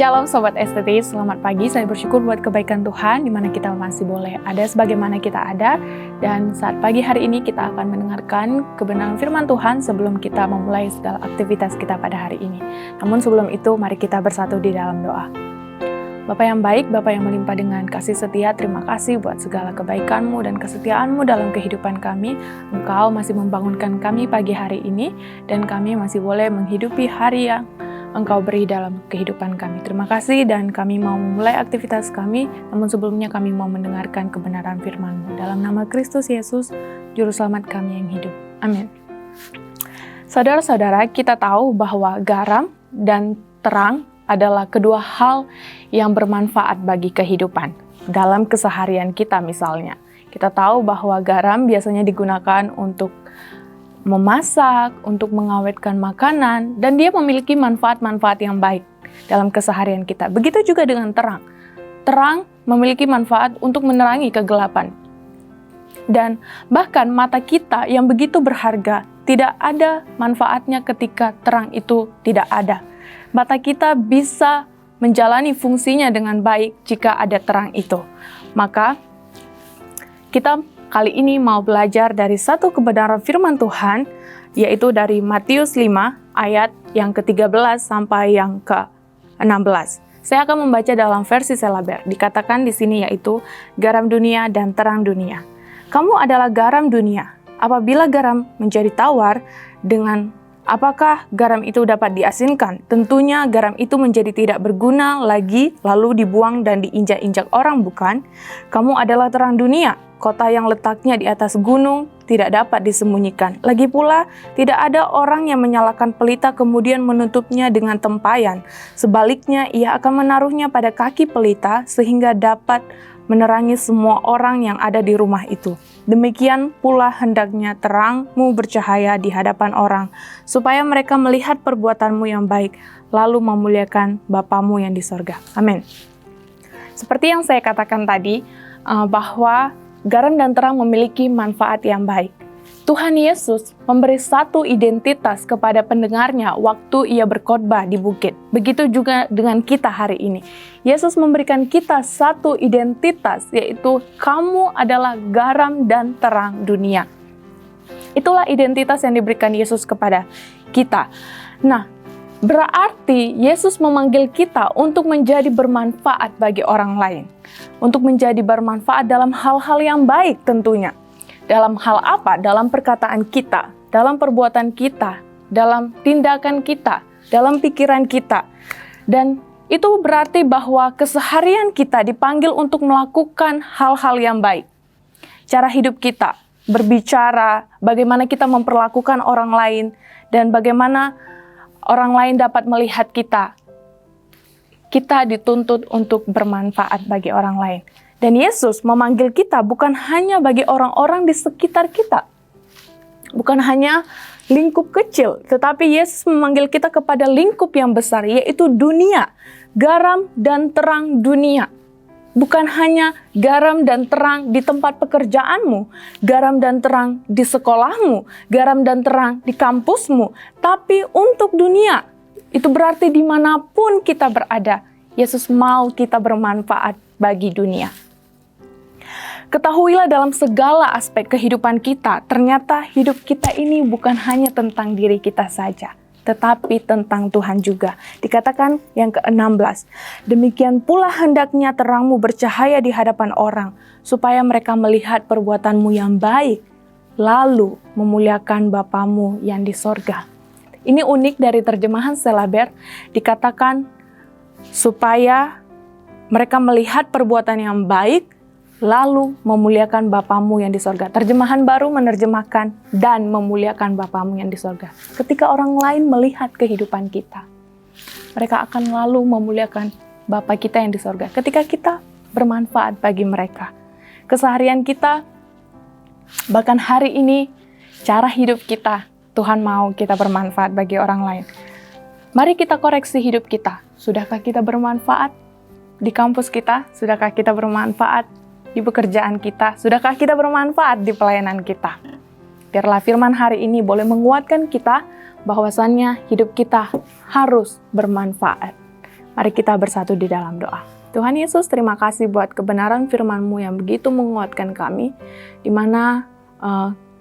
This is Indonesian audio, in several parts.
Shalom Sobat STT, selamat pagi. Saya bersyukur buat kebaikan Tuhan di mana kita masih boleh ada sebagaimana kita ada. Dan saat pagi hari ini kita akan mendengarkan kebenaran firman Tuhan sebelum kita memulai segala aktivitas kita pada hari ini. Namun sebelum itu, mari kita bersatu di dalam doa. Bapa yang baik, Bapa yang melimpah dengan kasih setia, terima kasih buat segala kebaikan-Mu dan kesetiaan-Mu dalam kehidupan kami. Engkau masih membangunkan kami pagi hari ini, dan kami masih boleh menghidupi hari yang Engkau beri dalam kehidupan kami. Terima kasih, dan kami mau memulai aktivitas kami, namun sebelumnya kami mau mendengarkan kebenaran firman-Mu. Dalam nama Kristus Yesus, Juru Selamat kami yang hidup. Amin. Saudara-saudara, kita tahu bahwa garam dan terang adalah kedua hal yang bermanfaat bagi kehidupan. Dalam keseharian kita misalnya, kita tahu bahwa garam biasanya digunakan untuk memasak, untuk mengawetkan makanan, dan dia memiliki manfaat-manfaat yang baik dalam keseharian kita. Begitu juga dengan terang. Terang memiliki manfaat untuk menerangi kegelapan. Dan bahkan mata kita yang begitu berharga, tidak ada manfaatnya ketika terang itu tidak ada. Mata kita bisa menjalani fungsinya dengan baik jika ada terang itu. Maka kita kali ini mau belajar dari satu kebenaran firman Tuhan, yaitu dari Matius 5 ayat yang ke-13 sampai yang ke-16. Saya akan membaca dalam versi Selaber. Dikatakan di sini yaitu garam dunia dan terang dunia. Kamu adalah garam dunia. Apabila garam menjadi tawar, dengan apakah garam itu dapat diasinkan? Tentunya garam itu menjadi tidak berguna lagi, lalu dibuang dan diinjak-injak orang, bukan? Kamu adalah terang dunia. Kota yang letaknya di atas gunung tidak dapat disembunyikan. Lagi pula, tidak ada orang yang menyalakan pelita kemudian menutupnya dengan tempayan. Sebaliknya, ia akan menaruhnya pada kaki pelita sehingga dapat menerangi semua orang yang ada di rumah itu. Demikian pula hendaknya terangmu bercahaya di hadapan orang, supaya mereka melihat perbuatanmu yang baik, lalu memuliakan Bapamu yang di sorga. Amin. Seperti yang saya katakan tadi, bahwa garam dan terang memiliki manfaat yang baik. Tuhan Yesus memberi satu identitas kepada pendengarnya waktu ia berkhotbah di bukit. Begitu juga dengan kita hari ini. Yesus memberikan kita satu identitas, yaitu kamu adalah garam dan terang dunia. Itulah identitas yang diberikan Yesus kepada kita. Nah, berarti Yesus memanggil kita untuk menjadi bermanfaat bagi orang lain. Untuk menjadi bermanfaat dalam hal-hal yang baik tentunya. Dalam hal apa? Dalam perkataan kita, dalam perbuatan kita, dalam tindakan kita, dalam pikiran kita. Dan itu berarti bahwa keseharian kita dipanggil untuk melakukan hal-hal yang baik. Cara hidup kita, berbicara, bagaimana kita memperlakukan orang lain, dan bagaimana orang lain dapat melihat kita. Kita dituntut untuk bermanfaat bagi orang lain. Dan Yesus memanggil kita bukan hanya bagi orang-orang di sekitar kita. Bukan hanya lingkup kecil, tetapi Yesus memanggil kita kepada lingkup yang besar, yaitu dunia, garam dan terang dunia. Bukan hanya garam dan terang di tempat pekerjaanmu, garam dan terang di sekolahmu, garam dan terang di kampusmu, tapi untuk dunia. Itu berarti dimanapun kita berada, Yesus mau kita bermanfaat bagi dunia. Ketahuilah dalam segala aspek kehidupan kita, ternyata hidup kita ini bukan hanya tentang diri kita saja, tetapi tentang Tuhan juga. Dikatakan yang ke-16, demikian pula hendaknya terangmu bercahaya di hadapan orang, supaya mereka melihat perbuatanmu yang baik, lalu memuliakan Bapamu yang di sorga. Ini unik dari terjemahan Selaber, dikatakan supaya mereka melihat perbuatan yang baik, lalu memuliakan Bapamu yang di sorga. Terjemahan baru menerjemahkan dan memuliakan Bapamu yang di sorga. Ketika orang lain melihat kehidupan kita, mereka akan lalu memuliakan Bapa kita yang di sorga. Ketika kita bermanfaat bagi mereka. Keseharian kita, bahkan hari ini, cara hidup kita, Tuhan mau kita bermanfaat bagi orang lain. Mari kita koreksi hidup kita. Sudahkah kita bermanfaat di kampus kita? Sudahkah kita bermanfaat di pekerjaan kita? Sudahkah kita bermanfaat di pelayanan kita? Biarlah firman hari ini boleh menguatkan kita bahwasannya hidup kita harus bermanfaat. Mari kita bersatu di dalam doa. Tuhan Yesus, terima kasih buat kebenaran firman-Mu yang begitu menguatkan kami, di mana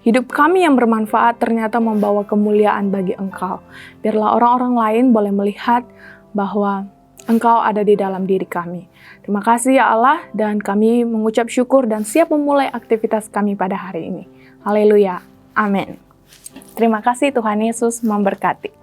hidup kami yang bermanfaat ternyata membawa kemuliaan bagi Engkau. Biarlah orang-orang lain boleh melihat bahwa Engkau ada di dalam diri kami. Terima kasih ya Allah, dan kami mengucap syukur dan siap memulai aktivitas kami pada hari ini. Haleluya. Amin. Terima kasih, Tuhan Yesus memberkati.